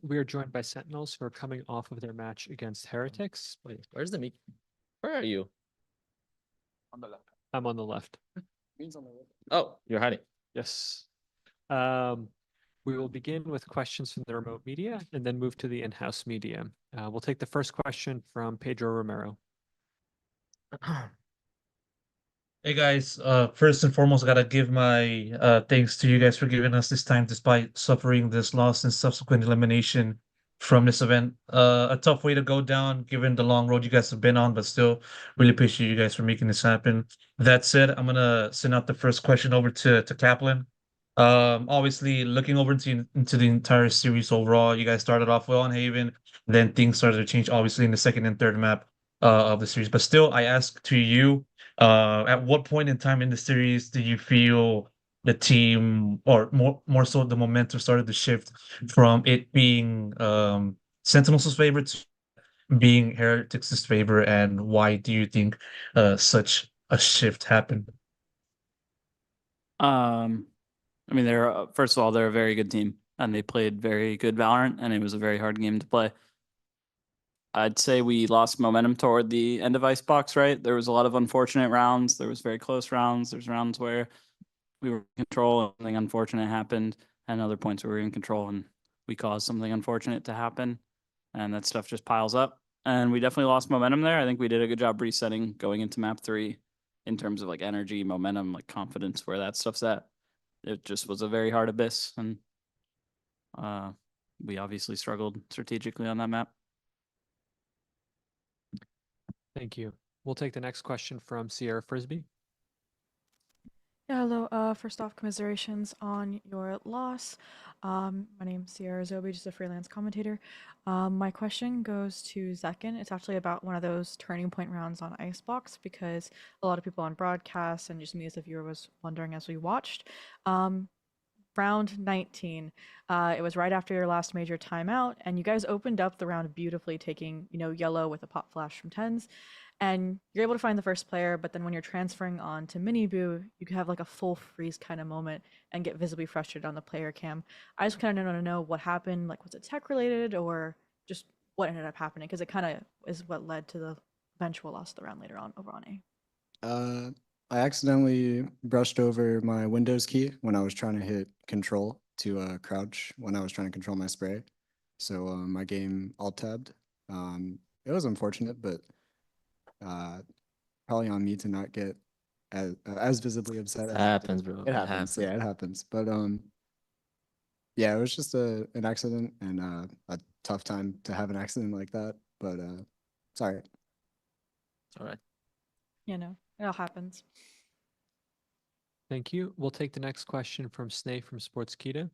we are joined by Sentinels who are coming off of their match against Heretics. Wait, where's the mic? Where are you? On the left. I'm on the left. Means on the left. Oh, you're hiding. Yes. We will begin with questions from the remote media and then move to the in-house media. We'll take the first question from Pedro Romero. Hey guys, first and foremost, I gotta give my thanks to you guys for giving us this time despite suffering this loss and subsequent elimination from this event. A tough way to go down given the long road you guys have been on, but still really appreciate you guys for making this happen. That said, I'm gonna send out the first question over to Kaplan. Obviously looking over into the entire series overall, you guys started off well on Haven, then things started to change obviously in the second and third map of the series. But still, I ask to you, at what point in time in the series do you feel the team, or more so the momentum started to shift from it being Sentinels' favorite to being Heretics' favorite, and why do you think such a shift happened? I mean, they're first of all, they're a very good team, and they played very good Valorant, and it was a very hard game to play. I'd say we lost momentum toward the end of Icebox, right? There was a lot of unfortunate rounds. There was very close rounds. There's rounds where we were in control and something unfortunate happened, and other points where we were in control and we caused something unfortunate to happen. And that stuff just piles up. And we definitely lost momentum there. I think we did a good job resetting going into map 3 in terms of like energy, momentum, like confidence, where that stuff's at. It just was a very hard abyss, and we obviously struggled strategically on that map. Thank you. We'll take the next question from Sierra Frisbee. Yeah, hello. First off, commiserations on your loss. My name's Sierra Zobi, just a freelance commentator. My question goes to Zekin. It's actually about one of those turning point rounds on Icebox, because a lot of people on broadcast and just me as a viewer was wondering as we watched. Round 19, it was right after your last major timeout, and you guys opened up the round beautifully, taking, yellow with a pop flash from 10s. And you're able to find the first player, but then when you're transferring on to Miniboo, you could have like a full freeze kind of moment and get visibly frustrated on the player cam. I just kind of want to know what happened. Like, was it tech related or just what ended up happening? Because it kind of is what led to the eventual loss of the round later on over on A. I accidentally brushed over my Windows key when I was trying to hit control to crouch when I was trying to control my spray. So my game alt-tabbed. It was unfortunate, but probably on me to not get as visibly upset. It happens, bro. It happens. Yeah, it happens. But yeah, it was just an accident, and a tough time to have an accident like that. But sorry. It's all right. No, it all happens. Thank you. We'll take the next question from Snay from Sportskeeda.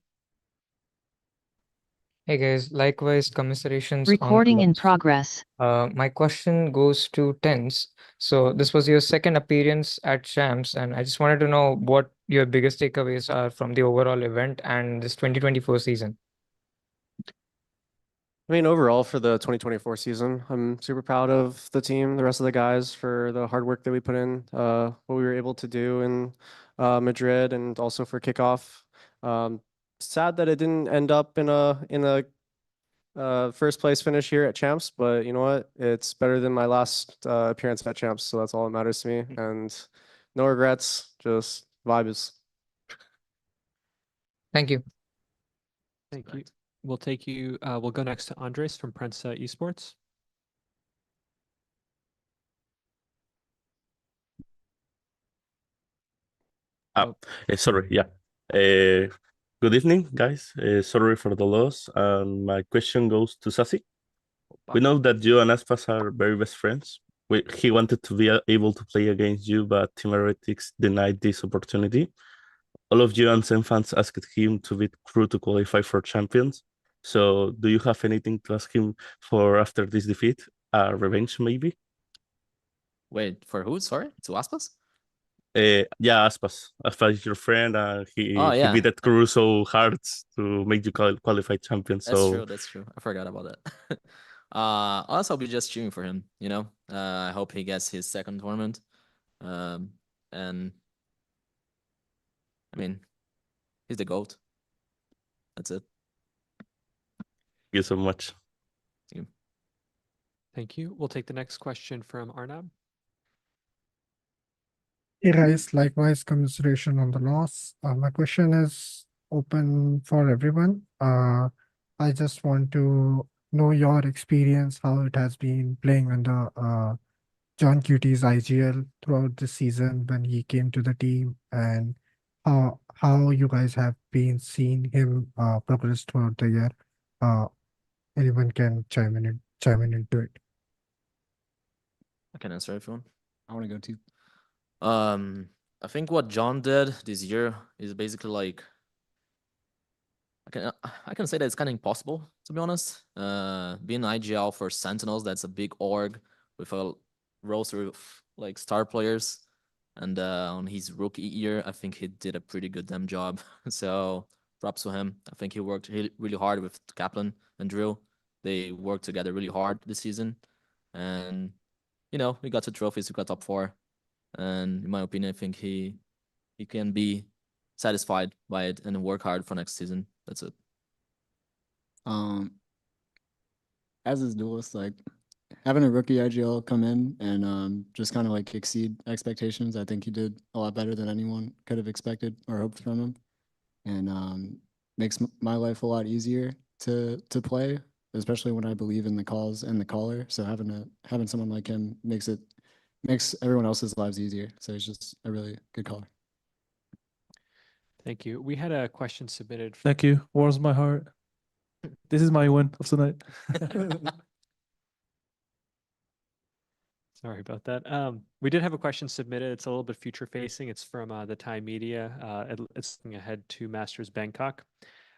Hey guys, likewise, commiserations. Recording in progress. My question goes to Tens. So this was your second appearance at Champs, and I just wanted to know what your biggest takeaways are from the overall event and this 2024 season. I mean, overall for the 2024 season, I'm super proud of the team, the rest of the guys, for the hard work that we put in, what we were able to do in Madrid, and also for kickoff. Sad that it didn't end up in a first place finish here at Champs, but you know what? It's better than my last appearance at Champs, so that's all that matters to me. And no regrets, just vibes. Thank you. Thank you. We'll go next to Andres from Prensa Esports. Sorry, yeah. Good evening, guys. Sorry for the loss. My question goes to Sassy. We know that you and Aspas are very best friends. He wanted to be able to play against you, but Team Heretics denied this opportunity. All of you and Zen fans asked him to beat Crew to qualify for Champions. So do you have anything to ask him for after this defeat? Revenge, maybe? Wait, for who? Sorry? To Aspas? Yeah, Aspas. Aspas is your friend. He beat that Crew so hard to make you qualify champion. That's true. I forgot about that. Also, I'll be just cheering for him, I hope he gets his second tournament. And I mean, he's the GOAT. That's it. you so much. Thank you. We'll take the next question from Arnab. Hey guys, likewise commiseration on the loss. My question is open for everyone. I just want to know your experience, how it has been playing under John Cutie's IGL throughout the season when he came to the team, and how you guys have been seeing him progress throughout the year. Anyone can chime in into it. I can answer if you want. I want to go too. I think what John did this year is basically like I can say that it's kind of impossible, to be honest. Being IGL for Sentinels, that's a big org with a roster of like star players. And on his rookie year, I think he did a pretty good damn job. So props to him. I think he worked really hard with Kaplan and Drill. They worked together really hard this season. And, you know, we got 2 trophies, we got top 4. And in my opinion, I think he can be satisfied by it and work hard for next season. That's it. As his duelist, like having a rookie IGL come in and just kind of like exceed expectations, I think he did a lot better than anyone could have expected or hoped from him, and makes my life a lot easier to play, especially when I believe in the calls and the caller. So having someone like him makes everyone else's lives easier. So he's just a really good caller. Thank you. We had a question submitted. Thank you. Warms my heart. This is my win of tonight. Sorry about that. We did have a question submitted. It's a little bit future facing. It's from the Thai media. It's looking ahead to Masters Bangkok.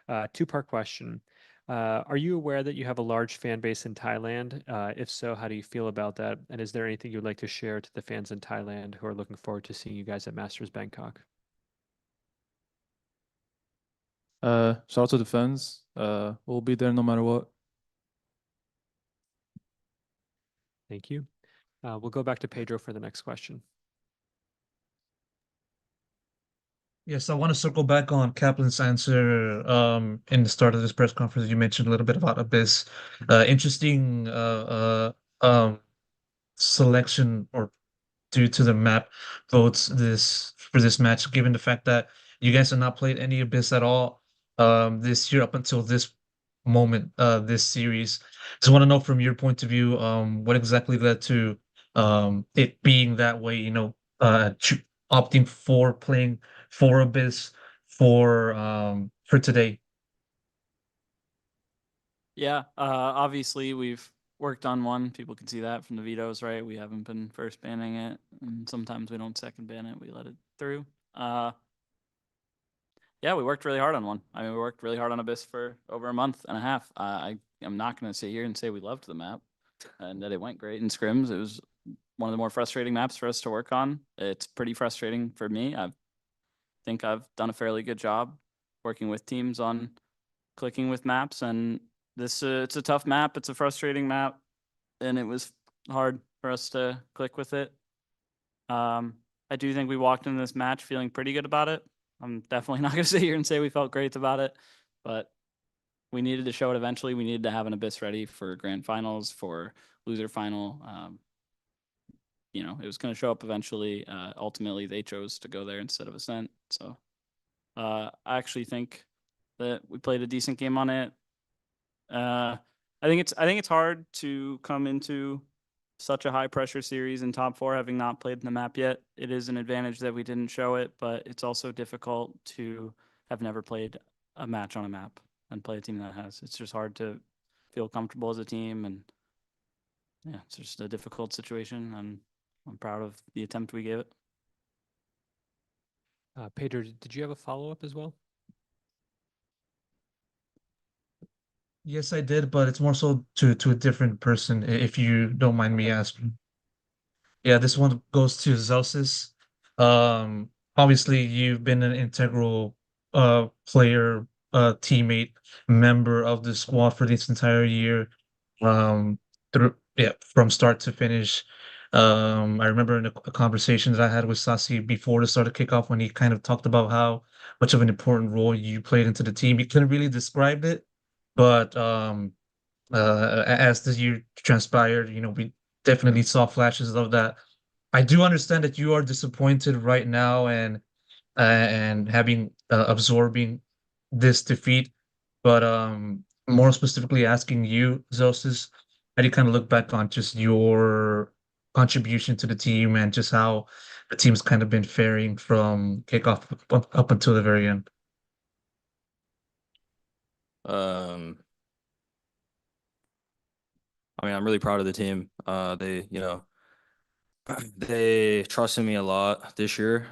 2-part question. Are you aware that you have a large fan base in Thailand? If so, how do you feel about that? And is there anything you'd like to share to the fans in Thailand who are looking forward to seeing you guys at Masters Bangkok? Shout out to the fans. We'll be there no matter what. Thank you. We'll go back to Pedro for the next question. Yes, I want to circle back on Kaplan's answer in the start of this press conference. You mentioned a little bit about Abyss. Interesting selection or due to the map votes for this match, given the fact that you guys have not played any Abyss at all this year up until this moment, this series. Just want to know from your point of view, what exactly led to it being that way, you know, opting for playing for Abyss for today. Yeah, obviously we've worked on one. People can see that from the vetoes, right? We haven't been first banning it, and sometimes we don't second ban it. We let it through. Yeah, we worked really hard on one. I mean, we worked really hard on Abyss for over a month and a half. I'm not going to sit here and say we loved the map and that it went great in scrims. It was one of the more frustrating maps for us to work on. It's pretty frustrating for me. I think I've done a fairly good job working with teams on clicking with maps, and this it's a tough map. It's a frustrating map, and it was hard for us to click with it. I do think we walked into this match feeling pretty good about it. I'm definitely not going to sit here and say we felt great about it, but we needed to show it eventually. We needed to have an Abyss ready for grand finals, for loser final. You know, it was going to show up eventually. Ultimately, they chose to go there instead of Ascent. So I actually think that we played a decent game on it. I think it's hard to come into such a high pressure series in top 4 having not played the map yet. It is an advantage that we didn't show it, but it's also difficult to have never played a match on a map and play a team that has. It's just hard to feel comfortable as a team, and yeah, it's just a difficult situation, and I'm proud of the attempt we gave it. Pedro, did you have a follow-up as well? Yes, I did, but it's more so to a different person, if you don't mind me asking. Yeah, this one goes to Zelsis. Obviously, you've been an integral player, teammate, member of the squad for this entire year. From start to finish. I remember in a conversations I had with Sasi before the start of kickoff when he kind of talked about how much of an important role you played into the team. He couldn't really describe it, but as the year transpired. We definitely saw flashes of that. I do understand that you are disappointed right now and having absorbing this defeat, but more specifically asking you, Zosis, how do you kind of look back on just your contribution to the team and just how the team's kind of been faring from kickoff up until the very end? I mean, I'm really proud of the team. They trusted me a lot this year.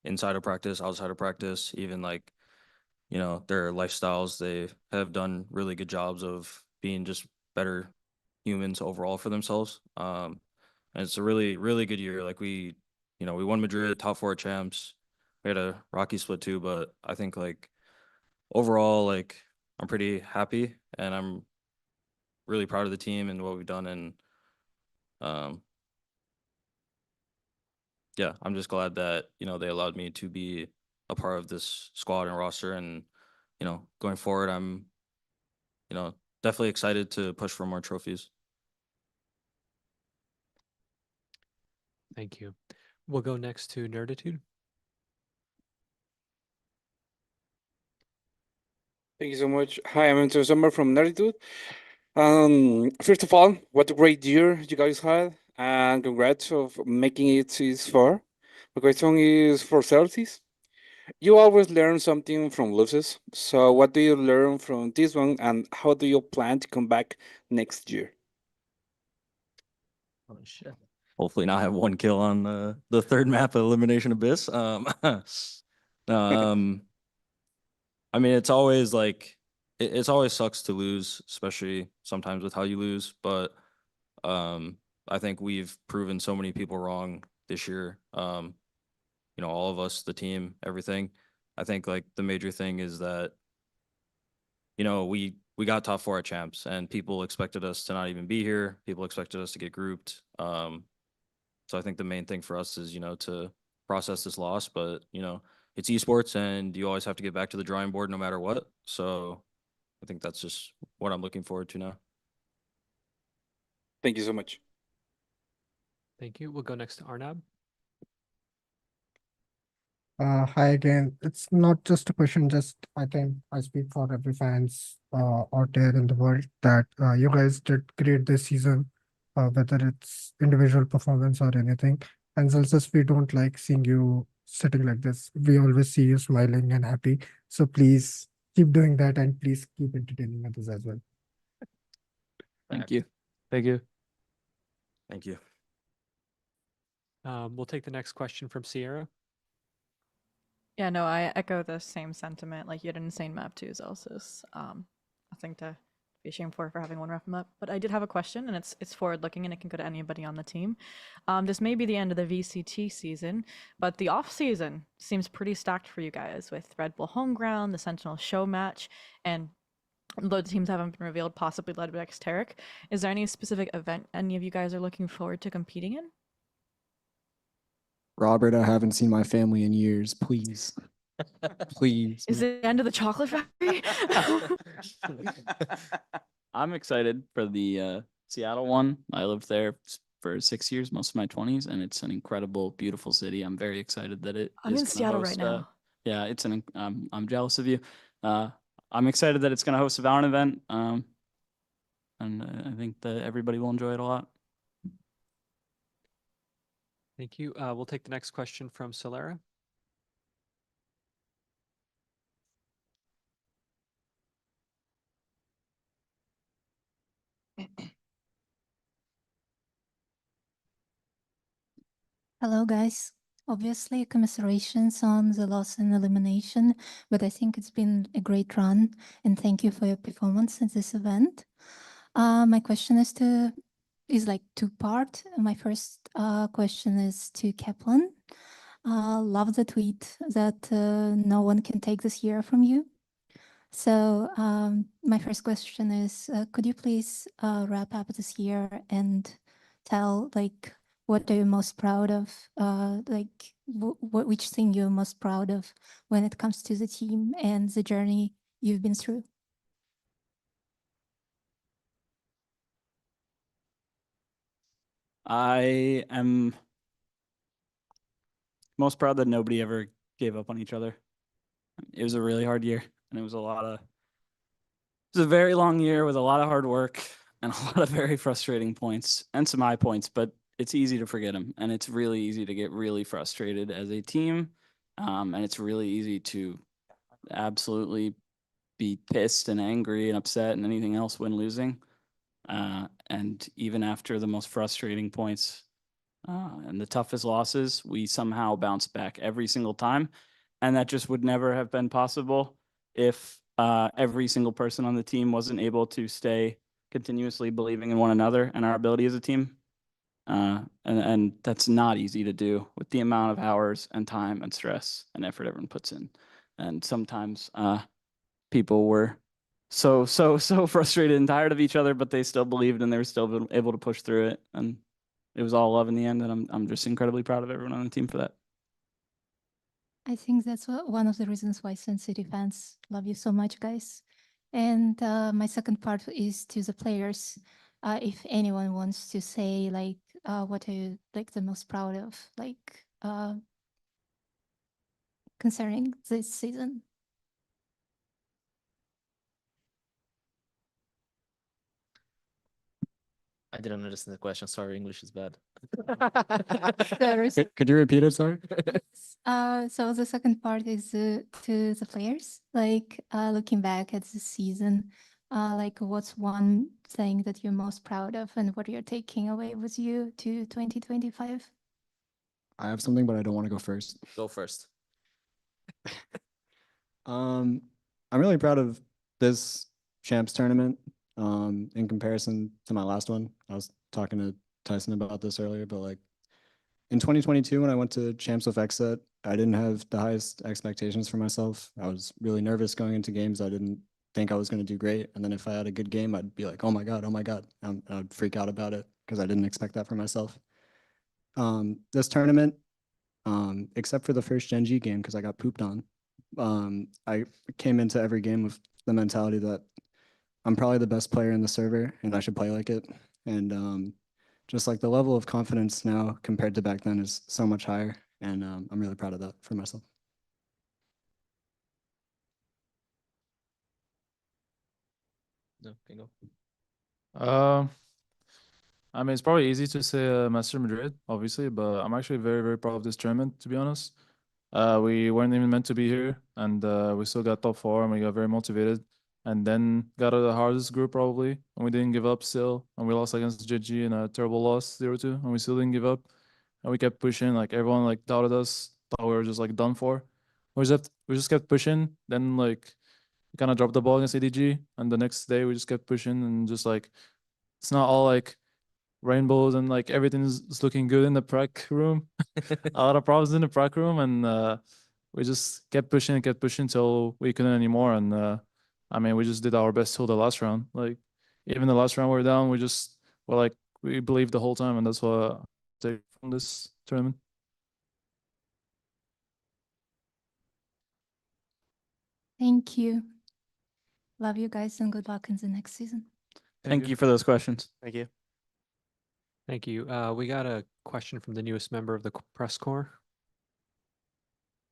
Inside of practice, outside of practice, even like, their lifestyles, they have done really good jobs of being just better humans overall for themselves. And it's a really, really good year. Like we won Madrid, top 4 champs. We had a rocky split too, but I think like overall, like I'm pretty happy and I'm really proud of the team and what we've done. And yeah, I'm just glad that, they allowed me to be a part of this squad and roster. And, going forward, I'm, definitely excited to push for more trophies. Thank you. We'll go next to Nerditude. Thank you so much. Hi, I'm Enter Summer from Nerditude. First of all, what a great year you guys had, and congrats of making it this far. My question is for Celtics. You always learn something from losses. So what do you learn from this one, and how do you plan to come back next year? Oh shit. Hopefully not have 1 kill on the third map of Elimination Abyss. I mean, it's always like it's always sucks to lose, especially sometimes with how you lose. But I think we've proven so many people wrong this year. All of us, the team, everything. I think like the major thing is that we got top 4 at champs, and people expected us to not even be here. People expected us to get grouped. So I think the main thing for us is to process this loss, but it's esports and you always have to get back to the drawing board no matter what. So I think that's just what I'm looking forward to now. Thank you so much. Thank you. We'll go next to Arnab. Hi again. It's not just a question, just I think I speak for every fans out there in the world that you guys did great this season, whether it's individual performance or anything. And Celsius, we don't like seeing you sitting like this. We always see you smiling and happy. So please keep doing that and please keep entertaining others as well. Thank you. Thank you. Thank you. We'll take the next question from Sierra. Yeah, no, I echo the same sentiment. Like, you had an insane map too, Zelsis. Nothing to be ashamed for having one rough map. But I did have a question, and it's forward looking, and it can go to anybody on the team. This may be the end of the VCT season, but the off season seems pretty stacked for you guys with Red Bull Homeground, the Sentinel show match, and though the teams haven't been revealed, possibly led by Xteric. Is there any specific event any of you guys are looking forward to competing in? Robert, I haven't seen my family in years. Please. Please. Is it the end of the chocolate factory? I'm excited for the Seattle one. I lived there for 6 years, most of my 20s, and it's an incredible, beautiful city. I'm very excited that I'm is in gonna Seattle host, right now. Yeah, I'm jealous of you. I'm excited that it's going to host a Valorant event, and I think that everybody will enjoy it a lot. Thank you. We'll take the next question from Solera. Hello, guys. Obviously, commiserations on the loss and elimination, but I think it's been a great run, and thank you for your performance at this event. My question is like 2-part. My first question is to Kaplan. Love the tweet that no one can take this year from you. So my first question is, could you please wrap up this year and tell like what are you most proud of? Like which thing you're most proud of when it comes to the team and the journey you've been through? I am most proud that nobody ever gave up on each other. It was a really hard year, and it was a very long year with a lot of hard work and a lot of very frustrating points and some high points, but it's easy to forget them, and it's really easy to get really frustrated as a team, and it's really easy to absolutely be pissed and angry and upset and anything else when losing. And even after the most frustrating points and the toughest losses, we somehow bounced back every single time. And that just would never have been possible if every single person on the team wasn't able to stay continuously believing in one another and our ability as a team. And that's not easy to do with the amount of hours and time and stress and effort everyone puts in. And sometimes people were so frustrated and tired of each other, but they still believed and they were still able to push through it. And it was all love in the end. And I'm just incredibly proud of everyone on the team for that. I think that's one of the reasons why Sun City fans love you so much, guys. And my second part is to the players. If anyone wants to say like, what are you like the most proud of, like concerning this season? I didn't understand the question. Sorry, English is bad. Could you repeat it? Sorry. So the second part is to the players, like looking back at the season, like what's one thing that you're most proud of and what you're taking away with you to 2025? I have something, but I don't want to go first. Go first. I'm really proud of this champs tournament. In comparison to my last one, I was talking to Tyson about this earlier, but like in 2022, when I went to champs with Xset, I didn't have the highest expectations for myself. I was really nervous going into games. I didn't think I was going to do great. And then if I had a good game, I'd be like, oh my God. I'd freak out about it because I didn't expect that for myself. This tournament, except for the first Gen G game, because I got pooped on, I came into every game with the mentality that I'm probably the best player in the server and I should play like it. And just like the level of confidence now compared to back then is so much higher. And I'm really proud of that for myself. No, can go. I mean, it's probably easy to say Master Madrid, obviously, but I'm actually very, very proud of this tournament, to be honest. We weren't even meant to be here, and we still got top 4, and we got very motivated. And then got out of the hardest group probably, and we didn't give up still. And we lost against JG in a terrible loss, 0-2, and we still didn't give up. And we kept pushing, like everyone like doubted us, thought we were just like done for. We just kept pushing. Then like we kind of dropped the ball against ADG, and the next day we just kept pushing and just like it's not all like rainbows and like everything's looking good in the prac room. A lot of problems in the prac room, and we just kept pushing till we couldn't anymore. And I mean, we just did our best till the last round. Like even the last round we were down, we believed the whole time, and that's what I take from this tournament. Thank you. Love you guys and good luck in the next season. Thank you for those questions. Thank you. Thank you. We got a question from the newest member of the press corps.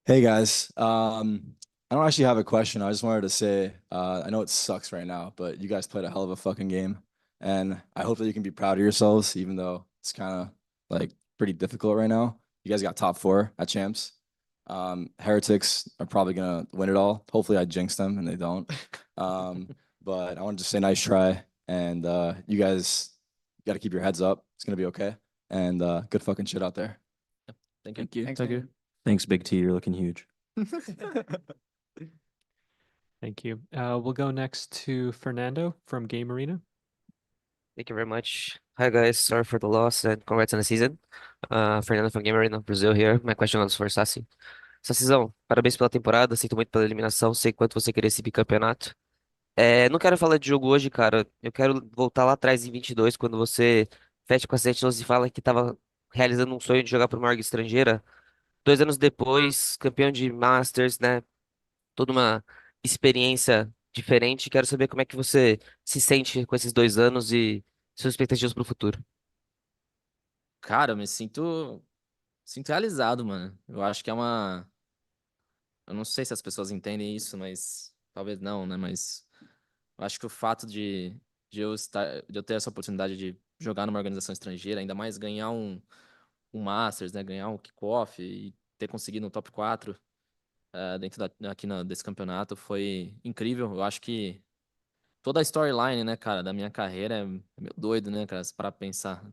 Hey guys, I don't actually have a question. I just wanted to say, I know it sucks right now, but you guys played a hell of a fucking game, and I hope that you can be proud of yourselves, even though it's kind of like pretty difficult right now. You guys got top 4 at champs. Heretics are probably gonna win it all. Hopefully, I jinx them and they don't. But I wanted to say nice try, and you guys got to keep your heads up. It's gonna be okay, and good fucking shit out there. Thank you. Thank you. Thanks, Thank man. you. Thanks, Big T. You're looking huge. Thank you. We'll go next to Fernando from Game Arena. Thank you very much. Hi guys, sorry for the loss and congrats on the season. Fernando from Game Arena, Brazil here. My question is for Sassi. Sassizão, parabéns pela temporada, sinto muito pela eliminação, sei quanto você queria esse bicampeonato. Não quero falar de jogo hoje, cara. Eu quero voltar lá atrás em 22, quando você fecha com a Sentinels e fala que estava realizando um sonho de jogar para uma org estrangeira. 2 anos depois, campeão de Masters, né? Toda uma experiência diferente. Quero saber como é que você se sente com esses 2 anos e suas expectativas para o futuro. Cara, eu me sinto realizado, mano. Eu acho que é uma. Eu não sei se as pessoas entendem isso, mas talvez não, né? Mas eu acho que o fato de eu ter essa oportunidade de jogar numa organização estrangeira, ainda mais ganhar um Masters, né? Ganhar um kickoff e ter conseguido um top 4 dentro desse campeonato foi incrível. Eu acho que toda a storyline, né, cara, da minha carreira é meio doido, né, cara, se parar pra pensar.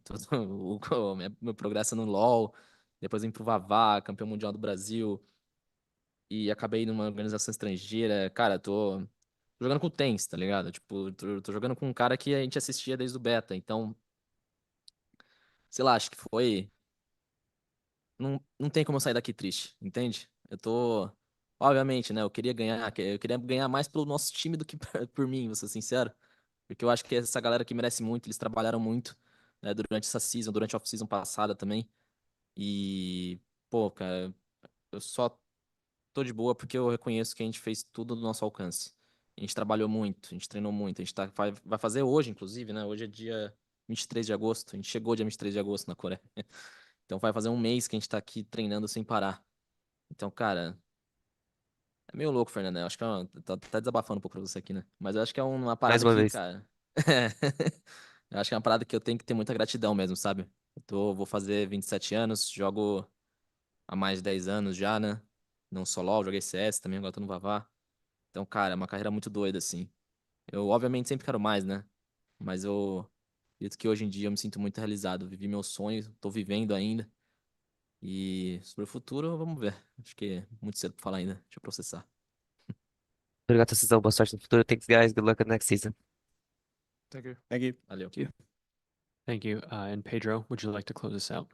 Meu progresso no LoL, depois vim pro Vavá, campeão mundial do Brasil, e acabei numa organização estrangeira. Cara, tô jogando com o Tens, tá ligado? Tipo, tô jogando com um cara que a gente assistia desde o beta, então, sei lá, acho que foi. Não tem como eu sair daqui triste, entende? Eu tô. Obviamente, né? Eu queria ganhar mais pelo nosso time do que por mim, vou ser sincero. Porque eu acho que essa galera aqui merece muito, eles trabalharam muito, né, durante essa season, durante a off-season passada também. E, pô, cara, eu só tô de boa porque eu reconheço que a gente fez tudo do nosso alcance. A gente trabalhou muito, a gente treinou muito, a gente vai fazer hoje, inclusive, né? Hoje é dia 23 de agosto, a gente chegou dia 23 de agosto na Coreia. Então vai fazer um mês que a gente tá aqui treinando sem parar. Então, cara, é meio louco, Fernando. Eu acho que tá até desabafando um pouco pra você aqui, né? Mas eu acho que é uma Mais parada uma que, vez. cara. Eu acho que é uma parada que eu tenho que ter muita gratidão mesmo, sabe? Vou fazer 27 anos, jogo há mais de 10 anos já, né? Não só LoL, joguei CS também, agora tô no Vavá. Então, cara, é uma carreira muito doida, assim. Eu, obviamente, sempre quero mais, né? Mas eu acredito que hoje em dia eu me sinto muito realizado. Vivi meu sonho, tô vivendo ainda. E sobre o futuro, vamos ver. Acho que é muito cedo pra falar ainda. Deixa eu processar. Obrigado, Cecizão. Boa sorte no futuro. Thanks, guys. Good luck in the next season. Thank you. Thank you. Valeu. Thank you. And Pedro, would you like to close us out?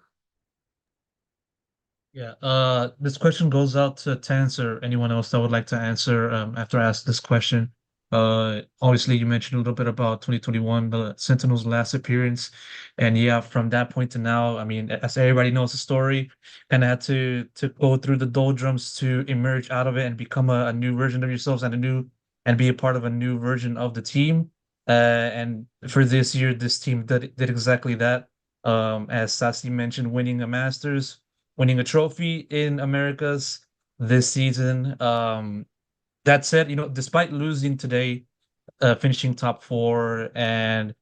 Yeah, this question goes out to Tans or anyone else that would like to answer after I ask this question. Obviously, you mentioned a little bit about 2021, the Sentinels' last appearance. And yeah, from that point to now, I mean, as everybody knows the story, kind of had to go through the doldrums to emerge out of it and become a new version of yourselves and be a part of a new version of the team. And for this year, this team did exactly that. As Sasi mentioned, winning a Masters, winning a trophy in Americas this season. That said, despite losing today, finishing top four and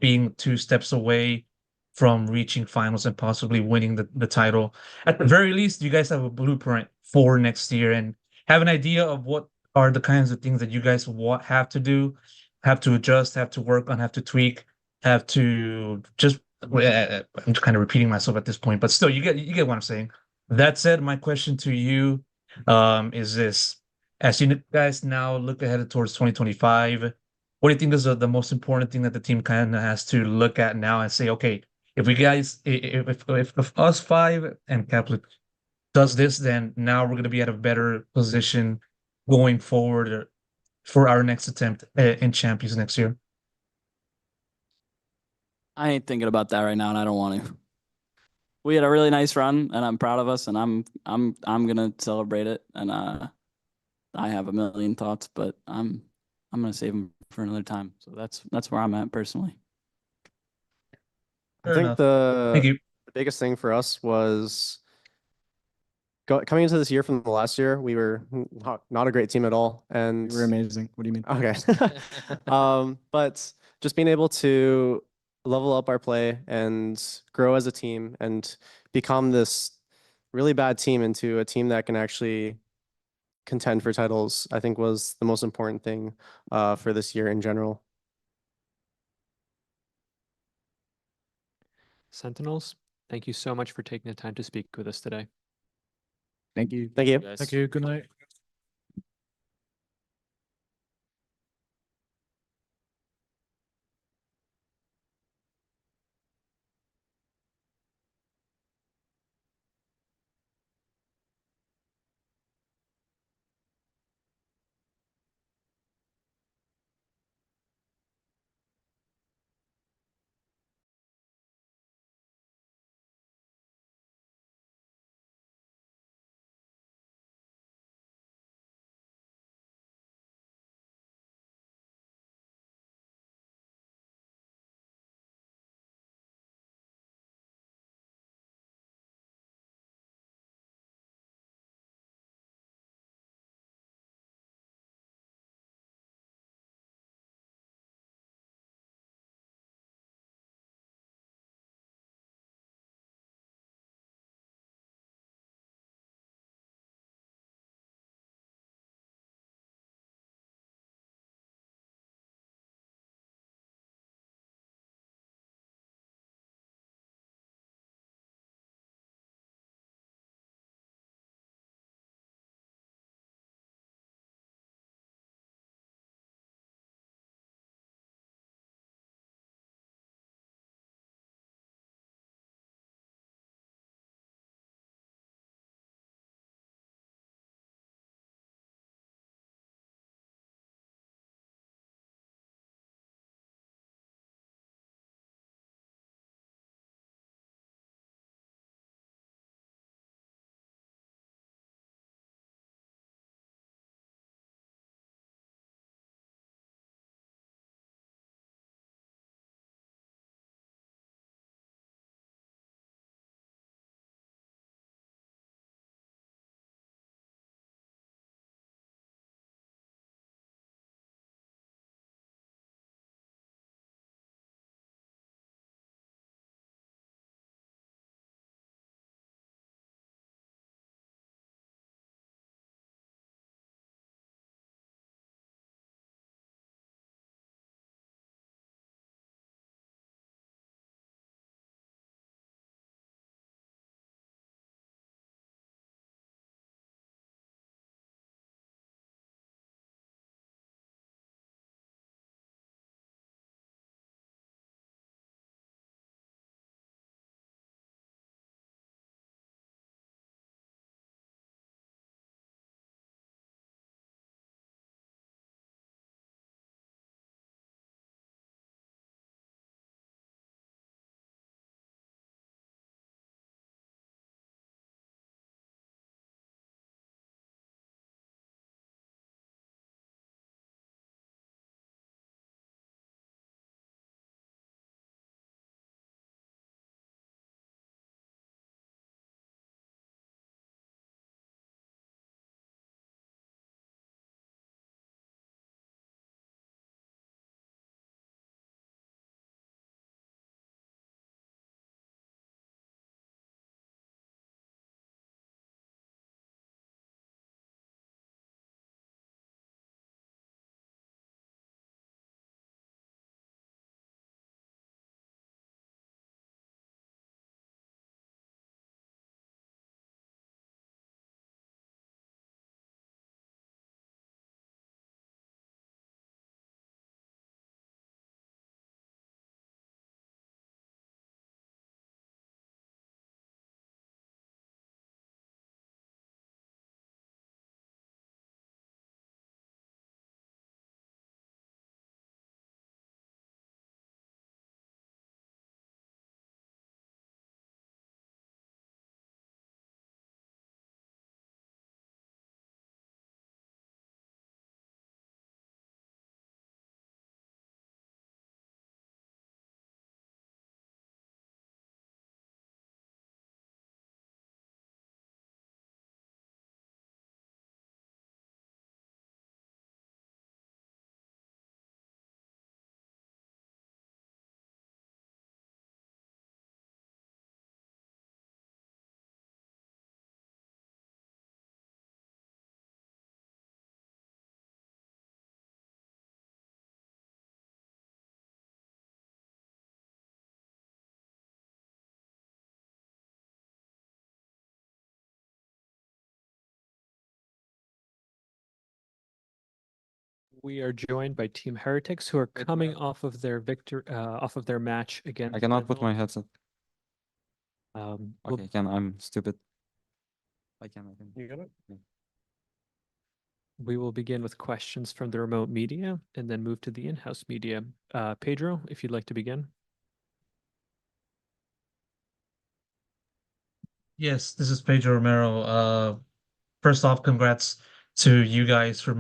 being two steps away from reaching finals and possibly winning the title, at the very least, you guys have a blueprint for next year and have an idea of what are the kinds of things that you guys have to do, have to adjust, have to work on, have to tweak, have to just. I'm just kind of repeating myself at this point, but still, you get what I'm saying. That said, my question to you is this: as you guys now look ahead towards 2025, what do you think is the most important thing that the team kind of has to look at now and say, okay, if we guys, if us five and Capulet does this, then now we're going to be at a better position going forward for our next attempt in Champions next year? I ain't thinking about that right now, and I don't want to. We had a really nice run, and I'm proud of us, and I'm gonna celebrate it. And I have a million thoughts, but I'm gonna save them for another time. So that's where I'm at personally. I Fair think enough. Thank you. the biggest thing for us was coming into this year from the last year. We were not a great team at all, and You were amazing. What do you mean? Okay. But just being able to level up our play and grow as a team and become this really bad team into a team that can actually contend for titles, I think was the most important thing for this year in general. Sentinels, thank you so much for taking the time to speak with us today. Thank you. Thank you. Guys. Thank you. Good night. We are joined by Team Heretics, who are coming off of their off of their match against. I cannot put my Sentinels. headset. We'll- Okay, I'm stupid. I can. You got it? Yeah. We will begin with questions from the remote media and then move to the in-house media. Pedro, if you'd like to begin. Yes, this is Pedro Romero. First off, congrats to you guys for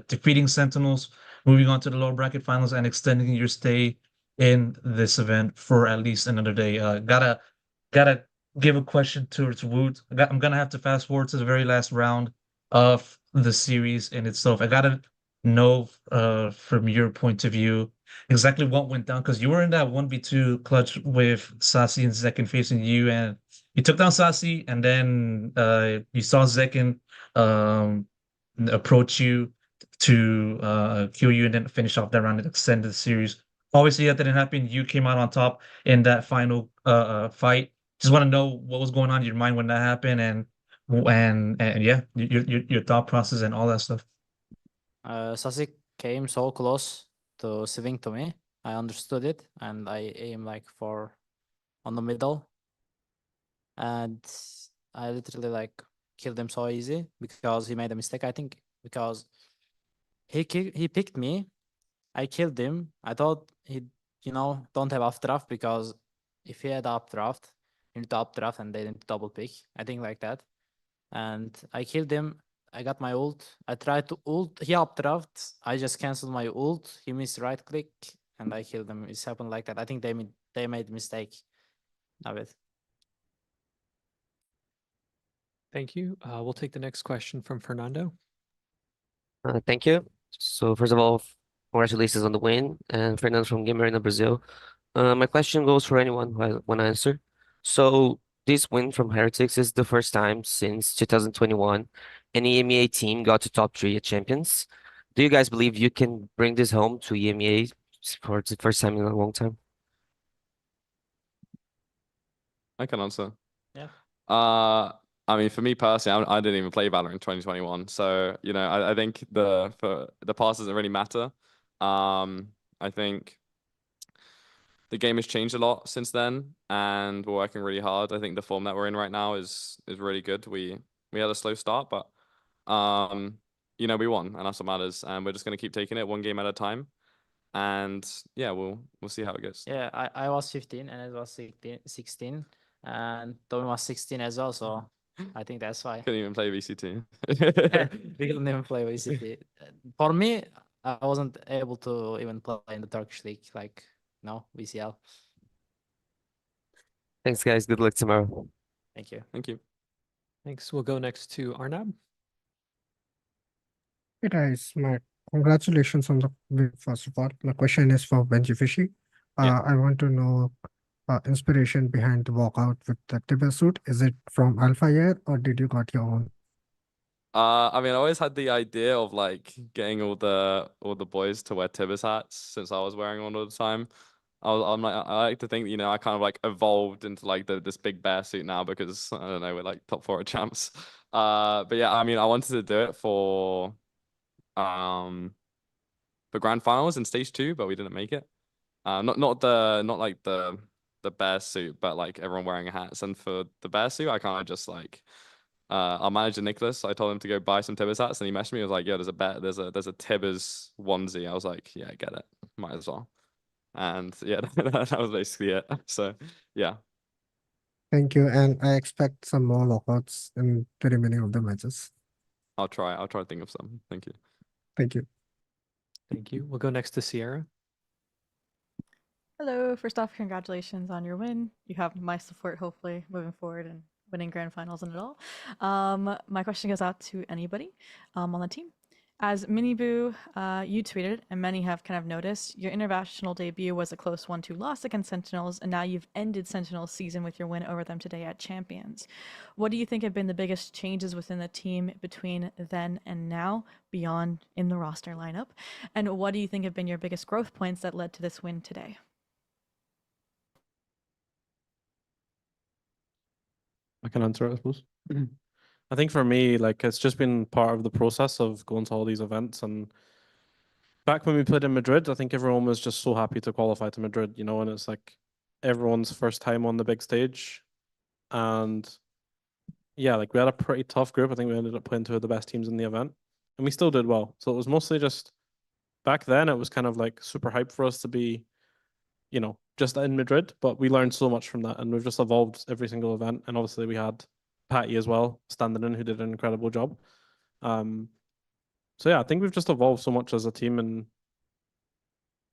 defeating Sentinels, moving on to the lower bracket finals, and extending your stay in this event for at least another day. Gotta give a question towards Woot. I'm gonna have to fast forward to the very last round of the series in itself. I gotta know from your point of view exactly what went down, because you were in that 1v2 clutch with Sassy and Zekin facing you, and you took down Sassy, and then you saw Zekin approach you to kill you and then finish off that round and extend the series. Obviously, that didn't happen. You came out on top in that final fight. Just want to know what was going on in your mind when that happened, and yeah, your thought process and all that stuff. Sasi came so close to swing to me. I understood it, and I aim like for on the middle, and I literally like killed him so easy because he made a mistake. I think because he picked me, I killed him. I thought he don't have updraft, because if he had updraft, he need to updraft and they didn't double pick. I think like that, and I killed him. I got my ult. I tried to ult. He updraft. I just canceled my ult. He missed right click, and I killed him. It's happened like that. I think they made mistake of it. Thank you. We'll take the next question from Fernando. Thank you. So first of all, congratulations on the win, and Fernando from Game Arena Brazil. My question goes for anyone who want to answer. So this win from Heretics is the first time since 2021 an EMEA team got to top 3 at Champions. Do you guys believe you can bring this home to EMEA for the first time in a long time? I can answer. Yeah. I mean, for me personally, I didn't even play VALORANT in 2021, so I think the past doesn't really matter. I think the game has changed a lot since then, and we're working really hard. I think the form that we're in right now is really good. We had a slow start, but we won, and that's what matters. And we're just gonna keep taking it one game at a time. And yeah, we'll see how it goes. Yeah, I was 15 and it was 16, and Tommy was 16 as well, so I think that's why. Couldn't even play VCT. We couldn't even play VCT. For me, I wasn't able to even play in the Turkish league, like VCL. Thanks, guys. Good luck tomorrow. Thank you. Thank you. Thanks. We'll go next to Arnab. Hey guys, my congratulations on the win, first of all. My question is for Benji Fishy. Yeah. I want to know inspiration behind the walkout with the Tibber suit. Is it from Alpha Year or did you got your own? I mean, I always had the idea of like getting all the boys to wear Tibbers hats since I was wearing one all the time. I'm like, I like to think that, I kind of like evolved into like this big bear suit now because I don't know, we're like top 4 at champs. But yeah, I mean, I wanted to do it for grand finals in stage 2, but we didn't make it. Not like the bear suit, but like everyone wearing hats. And for the bear suit, I kind of just like our manager Nicholas, I told him to go buy some Tibbers hats, and he messaged me. He was like, "Yo, there's a Tibbers onesie." I was like, "Yeah, get it, might as well." And yeah, that was basically it. So yeah. Thank you, and I expect some more walkouts in the remaining of the matches. I'll try to think of some. Thank you. Thank you. Thank you. We'll go next to Sierra. Hello. First off, congratulations on your win. You have my support, hopefully, moving forward and winning grand finals and it all. My question goes out to anybody on the team. As Miniboo, you tweeted, and many have kind of noticed, your international debut was a close 1-2 loss against Sentinels, and now you've ended Sentinels' season with your win over them today at Champions. What do you think have been the biggest changes within the team between then and now, beyond in the roster lineup? And what do you think have been your biggest growth points that led to this win today? I can answer, I suppose. I think for me, like it's just been part of the process of going to all these events. And back when we played in Madrid, I think everyone was just so happy to qualify to Madrid, you know, and it's like everyone's first time on the big stage. And yeah, like we had a pretty tough group. I think we ended up playing two of the best teams in the event, and we still did well. So it was mostly just back then, it was kind of like super hype for us to be, you know, just in Madrid, but we learned so much from that, and we've just evolved every single event. And obviously, we had Patty as well standing in, who did an incredible job. So yeah, I think we've just evolved so much as a team, and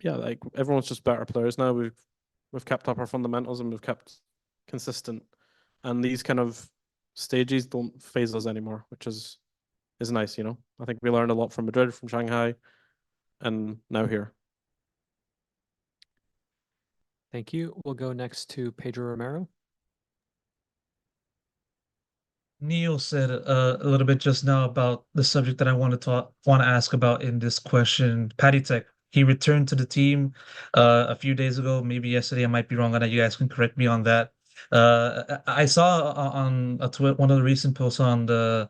yeah, like everyone's just better players now. We've kept up our fundamentals and we've kept consistent, and these kind of stages don't phase us anymore, which is nice, you know. I think we learned a lot from Madrid, from Shanghai, and now here. Thank you. We'll go next to Pedro Romero. Neil said a little bit just now about the subject that I want to ask about in this question. Patty Tech, he returned to the team a few days ago, maybe yesterday. I might be wrong on that. You guys can correct me on that. I saw on one of the recent posts on the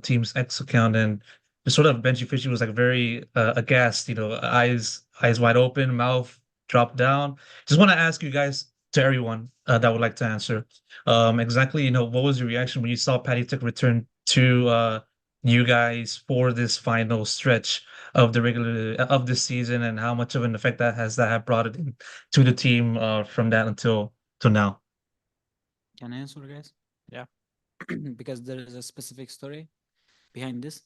team's X account, and the sort of Benji Fishy was like very aghast, you know, eyes wide open, mouth dropped down. Just want to ask you guys, to everyone that would like to answer, exactly, you know, what was your reaction when you saw Patty Tech return to you guys for this final stretch of the regular of this season, and how much of an effect that have brought it in to the team from that until now? Can I answer, guys? Yeah. Because there is a specific story behind this.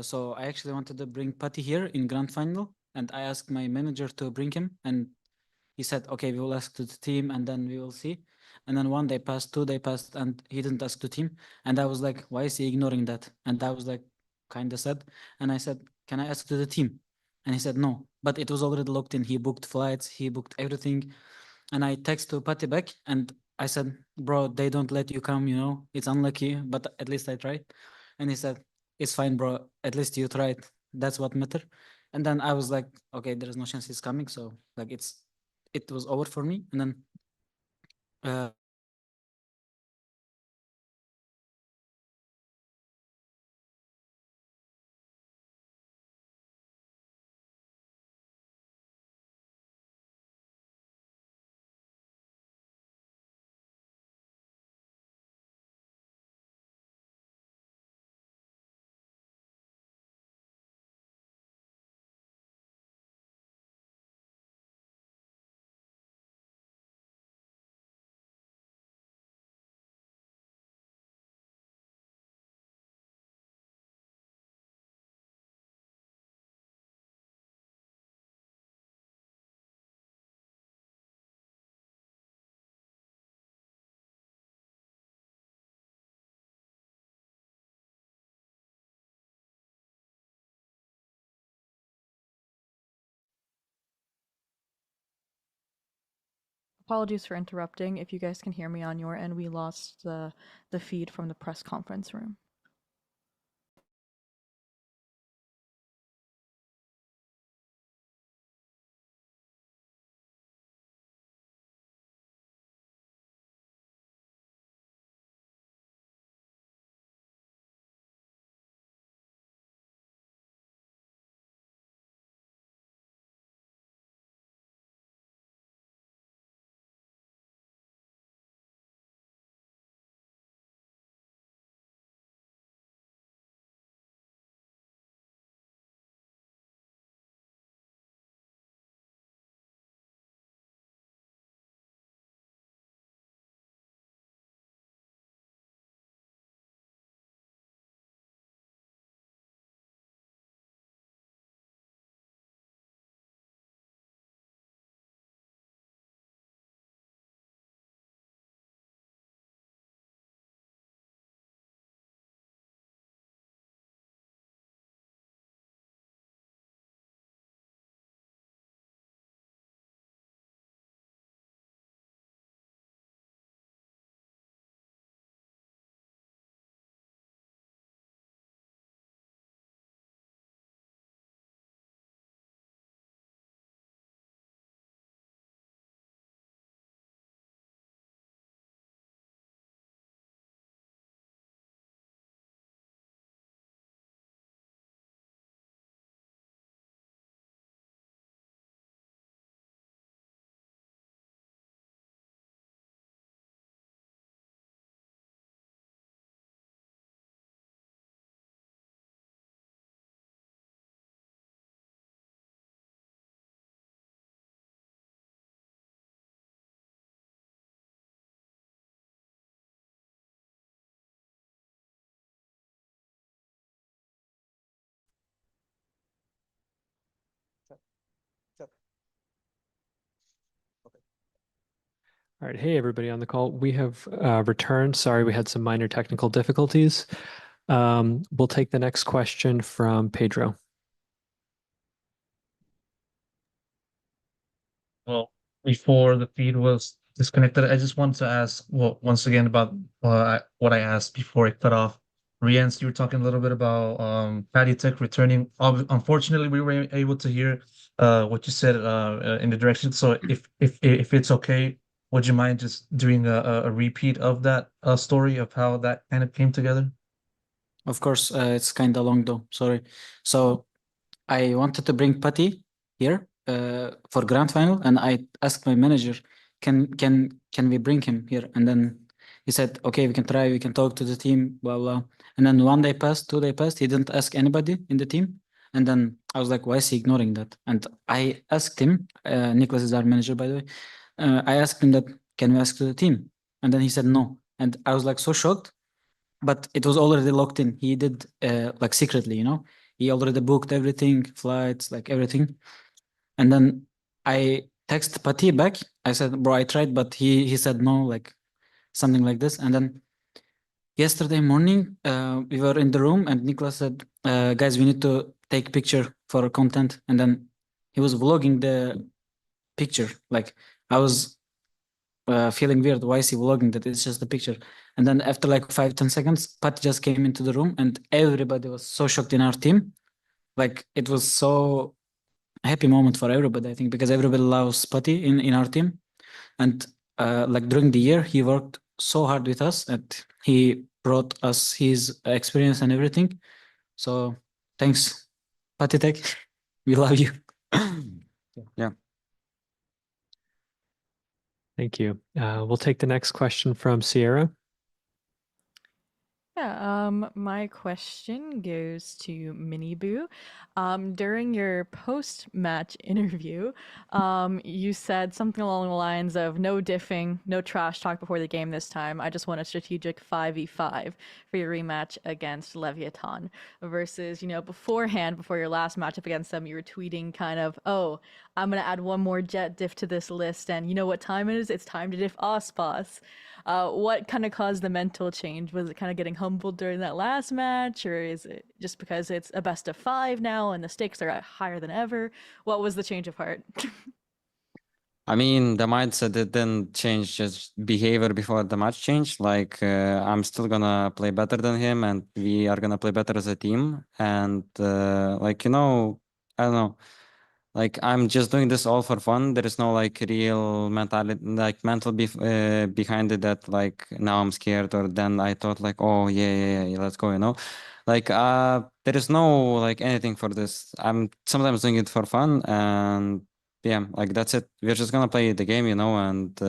So I actually wanted to bring Patty here in grand final, and I asked my manager to bring him, and he said, okay, we will ask to the team and then we will see. And then 1 day passed, 2 day passed, and he didn't ask the team. And I was like, why is he ignoring that? And I was like, kind of sad. And I said, can I ask to the team? And he said, no, but it was already locked in. He booked flights, he booked everything. And I text to Patty back and I said, bro, they don't let you come, you know, it's unlucky, but at least I tried. And he said, it's fine, bro, at least you tried. That's what matter. And then I was like, okay, there is no chance he's coming. So like it was over for me. And then Apologies for interrupting. If you guys can hear me on your end, we lost the feed from the press conference room. All right. Hey, everybody on the call. We have returned. Sorry, we had some minor technical difficulties. We'll take the next question from Pedro. Well, before the feed was disconnected, I just want to ask, well, once again about what I asked before it cut off. Rians, you were talking a little bit about Patty Tech returning. Unfortunately, we were able to hear what you said in the direction. So if it's okay, would you mind just doing a repeat of that story of how that kind of came together? Of course, it's kind of long though. Sorry. So I wanted to bring Patty here for grand final, and I asked my manager, can we bring him here? And then he said, okay, we can try. We can talk to the team. Blah blah. And then 1 day passed, 2 day passed. He didn't ask anybody in the team. And then I was like, why is he ignoring that? And I asked him. Nicholas is our manager, by the way. I asked him that, can we ask to the team? And then he said no. And I was like so shocked. But it was already locked in. He did like secretly, you know. He already booked everything, flights, like everything. And then I text Pati back. I said, bro, I tried, but he said no, like something like this. And then yesterday morning, we were in the room and Nicholas said, guys, we need to take picture for content. And then he was vlogging the picture. Like I was feeling weird. Why is he vlogging that? It's just a picture. And then after like 5-10 seconds, Pat just came into the room and everybody was so shocked in our team. Like it was so happy moment for everybody, I think, because everybody loves Patty in our team. And like during the year, he worked so hard with us and he brought us his experience and everything. So thanks, Patty Tech. We love you. Yeah. Thank you. We'll take the next question from Sierra. Yeah, my question goes to Mini Boo. During your post-match interview, you said something along the lines of no diffing, no trash talk before the game this time. I just want a strategic 5v5 for your rematch against Leviathan versus, you know, beforehand, before your last matchup against them, you were tweeting kind of, oh, I'm going to add one more jet diff to this list. And you know what time it is? It's time to diff Ospas. What kind of caused the mental change? Was it kind of getting humbled during that last match, or is it just because it's a best of 5 now and the stakes are higher than ever? What was the change of heart? I mean, the mindset it didn't change, just behavior before the match changed. Like I'm still gonna play better than him, and we are gonna play better as a team. And like you know, I don't know. Like I'm just doing this all for fun. There is no like real mentality, like behind it that like now I'm scared or then I thought like, oh yeah, let's go, you know. Like there is no like anything for this. I'm sometimes doing it for fun and yeah, like that's it. We're just gonna play the game, you know, and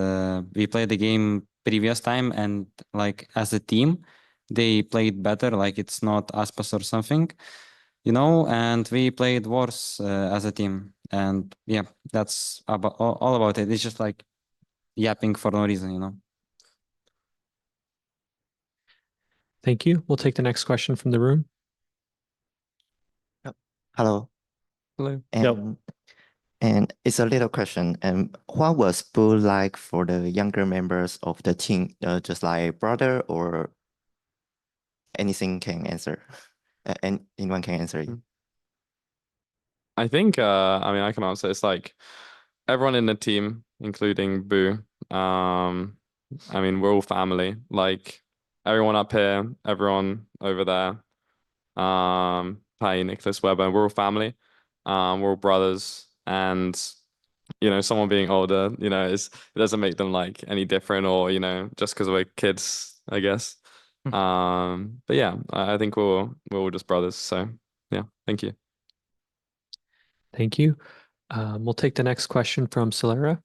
we played the game previous time and like as a team, they played better, like it's not Aspas or something, you know, and we played worse as a team. And yeah, that's about all about it. It's just like yapping for no reason, you know. Thank you. We'll take the next question from the room. Hello. Hello. And it's a little question. And what was Boo like for the younger members of the team? Just like brother or anything can answer? And anyone can answer you. I think I mean I can answer. It's like everyone in the team, including Boo. I mean we're all family. Like everyone up here, everyone over there. Patty, Nicholas, Weber, we're all family. We're all brothers, and you know, someone being older, you know, it doesn't make them like any different, or you know, just because we're kids, I guess. But yeah, I think we're all just brothers. So yeah, thank you. Thank you. We'll take the next question from Solera.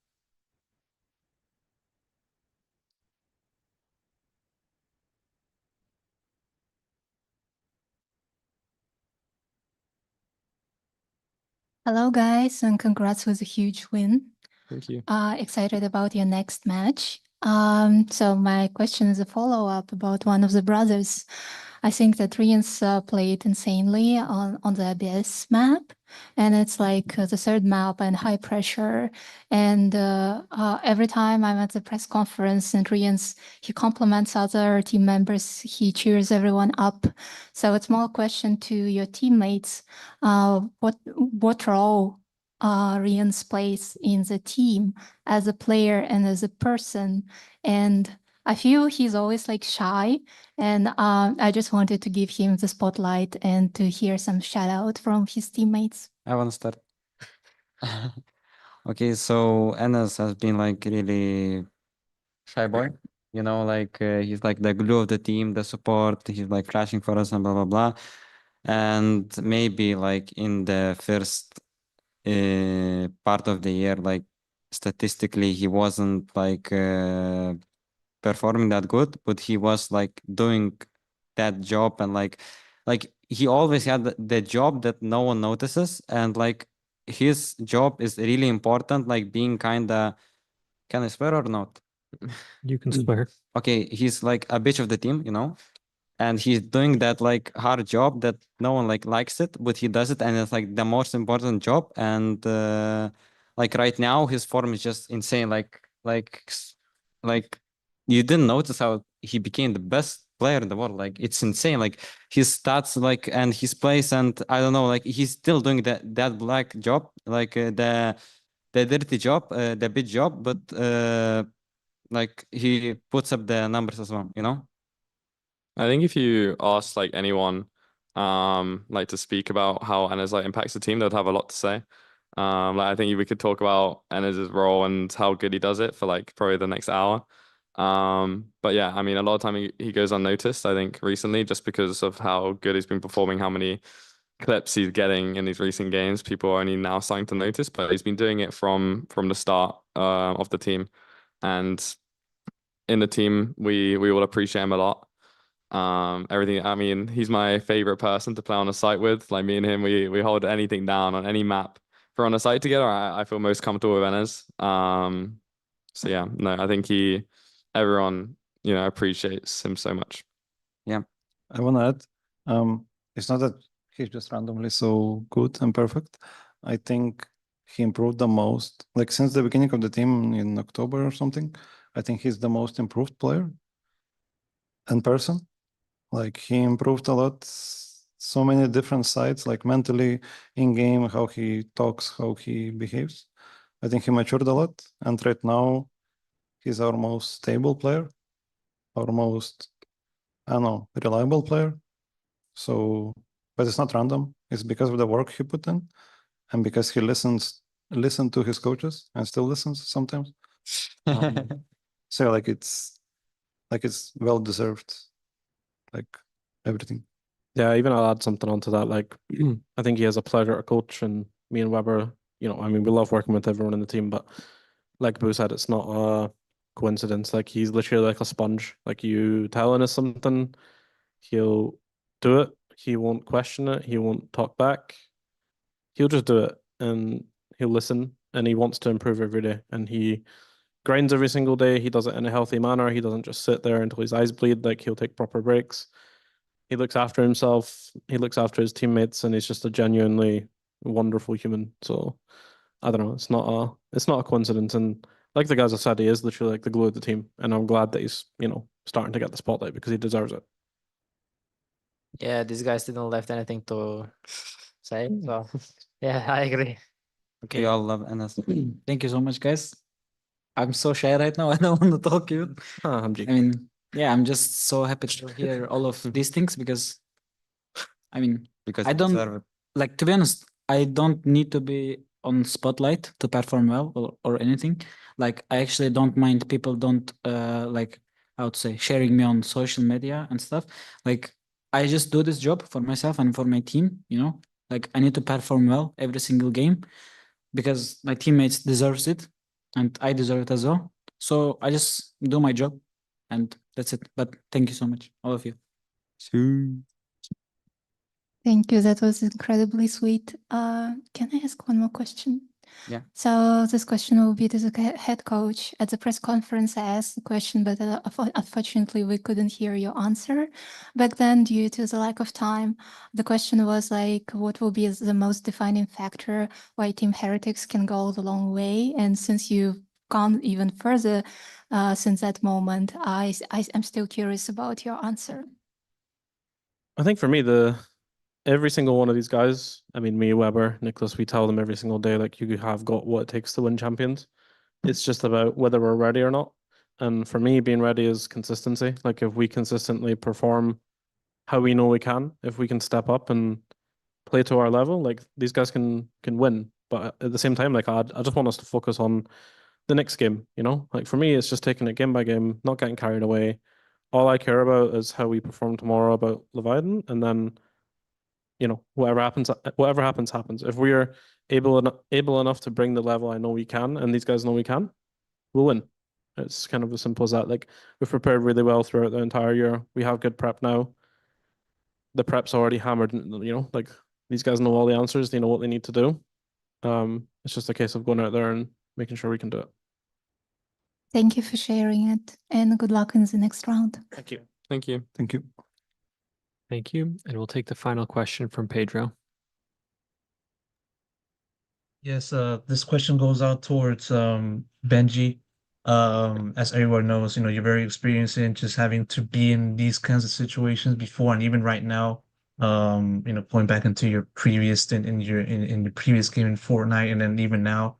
Hello, guys, and congrats with a huge win. Thank you. Excited about your next match. So my question is a follow-up about one of the brothers. I think that Rians played insanely on the ABS map, and it's like the third map and high pressure. And every time I'm at the press conference and Rians, he compliments other team members, he cheers everyone up. So it's more a question to your teammates. What role Rians plays in the team as a player and as a person? And I feel he's always like shy, and I just wanted to give him the spotlight and to hear some shout out from his teammates. I want to start. Okay, so Enes has been like really shy boy, you know, like he's like the glue of the team, the support, he's like crashing for us and blah blah blah. And maybe like in the first part of the year, like statistically he wasn't like performing that good, but he was like doing that job, and like he always had the job that no one notices, and like his job is really important, like being kind of, can I swear or not? You can swear. Okay, he's like a bitch of the team, you know, and he's doing that like hard job that no one like likes it, but he does it, and it's like the most important job. And like right now his form is just insane, like you didn't notice how he became the best player in the world. Like it's insane, like his stats, like, and his plays, and I don't know, like he's still doing that black job, like the dirty job, the big job, but like he puts up the numbers as well, you know. I think if you ask like anyone, like to speak about how Enes like impacts the team, they'd have a lot to say. Like I think we could talk about Enes's role and how good he does it for like probably the next hour. But yeah, I mean, a lot of time he goes unnoticed, I think, recently, just because of how good he's been performing, how many clips he's getting in these recent games. People are only now starting to notice, but he's been doing it from the start of the team. And in the team, we all appreciate him a lot. Everything, I mean, he's my favorite person to play on a site with. Like me and him, we hold anything down on any map. If we're on a site together, I feel most comfortable with Enes. So yeah, no, I think everyone, you know, appreciates him so much. Yeah. I want to add, it's not that he's just randomly so good and perfect. I think he improved the most, like since the beginning of the team in October or something. I think he's the most improved player and person. Like he improved a lot, so many different sides, like mentally, in game, how he talks, how he behaves. I think he matured a lot, and right now he's our most stable player, our most, I don't know, reliable player. So, but it's not random. It's because of the work he put in, and because he listened to his coaches and still listens sometimes. So like it's well deserved, like everything. Yeah, even I'll add something onto that. Like, I think he has a pleasure to coach, and me and Weber, you know, I mean, we love working with everyone in the team, but like Boo said, it's not a coincidence. Like, he's literally like a sponge. Like, you tell him something, he'll do it. He won't question it. He won't talk back. He'll just do it, and he'll listen, and he wants to improve every day, and he grinds every single day. He does it in a healthy manner. He doesn't just sit there until his eyes bleed. Like, he'll take proper breaks. He looks after himself, he looks after his teammates, and he's just a genuinely wonderful human. So I don't know, it's not a coincidence. And like the guys have said, he is literally like the glue of the team. And I'm glad that he's, you know, starting to get the spotlight because he deserves it. Yeah, these guys didn't left anything to say. So yeah, I agree. Okay. We all love Enes. Thank you so much, guys. I'm so shy right now. I don't want to talk you. I mean, yeah, I'm just so happy to hear all of these things because, I mean, because I you deserve don't it. like, to be honest, I don't need to be on spotlight to perform well or anything. Like, I actually don't mind people don't like, I would say, sharing me on social media and stuff. Like, I just do this job for myself and for my team, you know? Like, I need to perform well every single game because my teammates deserves it and I deserve it as well. So I just do my job and that's it. But thank you so much, all of you. Thank you. That was incredibly sweet. Can I ask one more question? Yeah. So this question will be to the head coach. At the press conference, I asked the question, but unfortunately we couldn't hear your answer back then due to the lack of time. The question was like, what will be the most defining factor why Team Heretics can go the long way? And since you've gone even further since that moment, I'm still curious about your answer. I think for me, every single one of these guys, I mean, me, Weber, Nicholas, we tell them every single day, like, you have got what it takes to win champions. It's just about whether we're ready or not. And for me, being ready is consistency. Like, if we consistently perform how we know we can, if we can step up and play to our level, like, these guys can win. But at the same time, like, I just want us to focus on the next game, you know? Like, for me, it's just taking it game by game, not getting carried away. All I care about is how we perform tomorrow about Leviathan, and then, you know, whatever happens, happens. If we are able enough to bring the level I know we can, and these guys know we can, we'll win. It's kind of as simple as that. Like, we've prepared really well throughout the entire year. We have good prep now. The prep's already hammered, you know, like, these guys know all the answers, they know what they need to do. It's just a case of going out there and making sure we can do it. Thank you for sharing it, and good luck in the next round. Thank you. Thank you. Thank you. Thank you. And we'll take the final question from Pedro. Yes, this question goes out towards Benji. As everyone knows, you know, you're very experienced in just having to be in these kinds of situations before, and even right now, you know, going back into your previous stint in your previous game in Fortnite, and then even now,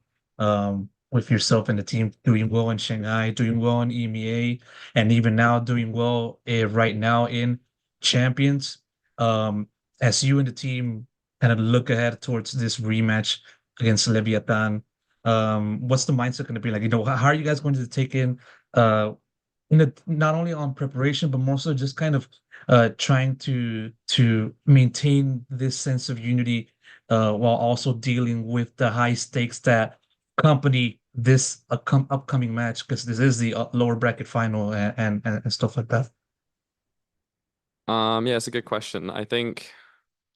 with yourself and the team doing well in Shanghai, doing well in EMEA, and even now doing well right now in Champions. As you and the team kind of look ahead towards this rematch against Leviathan, what's the mindset going to be like? You know, how are you guys going to take in, not only on preparation, but more so just kind of trying to maintain this sense of unity while also dealing with the high stakes that accompany this upcoming match, because this is the lower bracket final and stuff like that. Yeah, it's a good question. I think,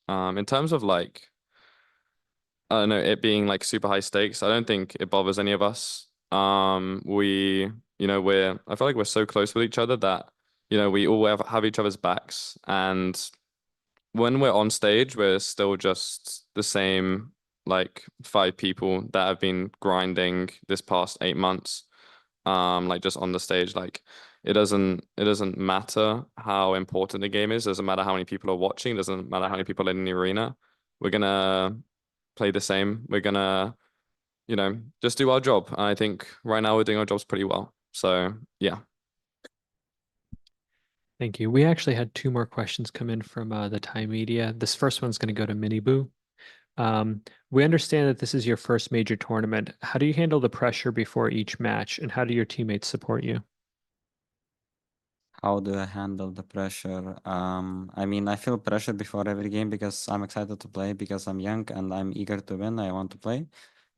in terms of like, I don't know, it being like super high stakes, I don't think it bothers any of us. You know, I feel like we're so close with each other that, you know, we all have each other's backs. And when we're on stage, we're still just the same, like, 5 people that have been grinding this past 8 months. Like, just on the stage, like, it doesn't matter how important the game is. It doesn't matter how many people are watching. It doesn't matter how many people are in the arena. We're gonna play the same. We're gonna, you know, just do our job. I think right now we're doing our jobs pretty well. So yeah. Thank you. We actually had 2 more questions come in from the Thai media. This first one's going to go to Miniboo. We understand that this is your first major tournament. How do you handle the pressure before each match, and how do your teammates support you? How do I handle the pressure? I mean, I feel pressure before every game because I'm excited to play, because I'm young and I'm eager to win. I want to play.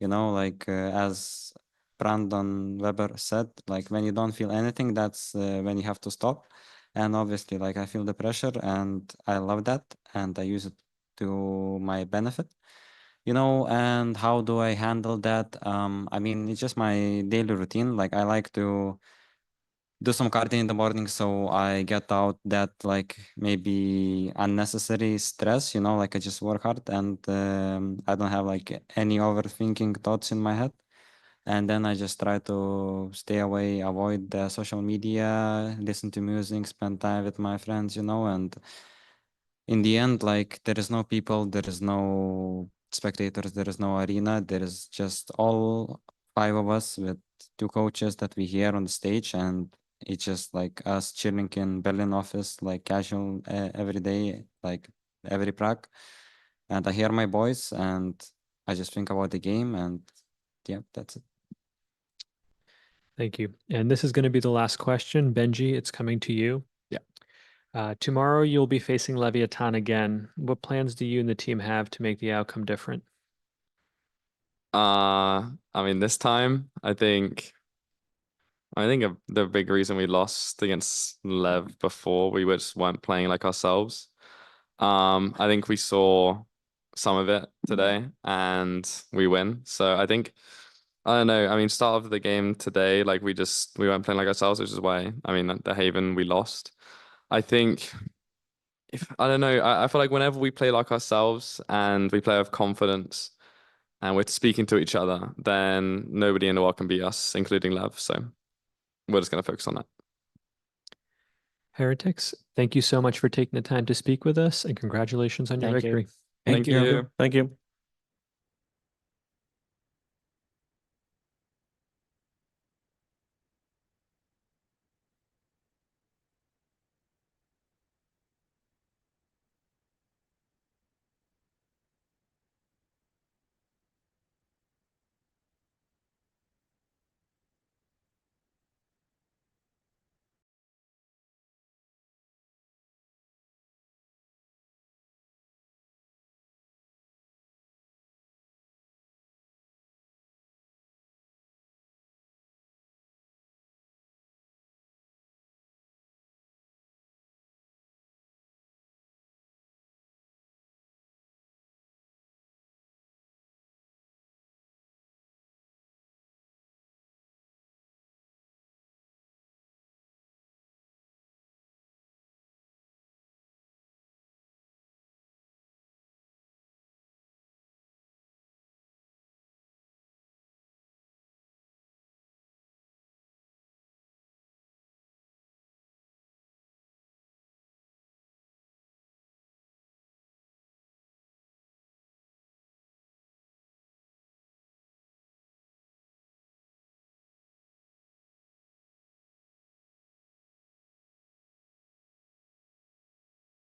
You know, like, as Brandon Weber said, like, when you don't feel anything, that's when you have to stop. And obviously, like, I feel the pressure and I love that, and I use it to my benefit. You know, and how do I handle that? I mean, it's just my daily routine. Like, I like to do some cardio in the morning, so I get out that, like, maybe unnecessary stress, you know, like, I just work hard, and I don't have like any overthinking thoughts in my head. And then I just try to stay away, avoid the social media, listen to music, spend time with my friends, you know. And in the end, like, there is no people, there is no spectators, there is no arena, there is just all 5 of us with 2 coaches that we hear on the stage, and it's just like us chilling in Berlin office, like, casual, every day, like, every prac. And I hear my voice and I just think about the game, and yeah, that's it. Thank you. And this is going to be the last question. Benji, it's coming to you. Yeah. Tomorrow you'll be facing Leviathan again. What plans do you and the team have to make the outcome different? I mean, this time, I think the big reason we lost against Lev before, we just weren't playing like ourselves. I think we saw some of it today and we win. So I think, I don't know. I mean, start of the game today, like we weren't playing like ourselves, which is why, I mean, the Haven, we lost. I think, I don't know, I feel like whenever we play like ourselves and we play with confidence and we're speaking to each other, then nobody in the world can beat us, including Lev. So we're just going to focus on that. Heretics, thank you so much for taking the time to speak with us, and congratulations on your Thank you. victory. Thank you. Thank you.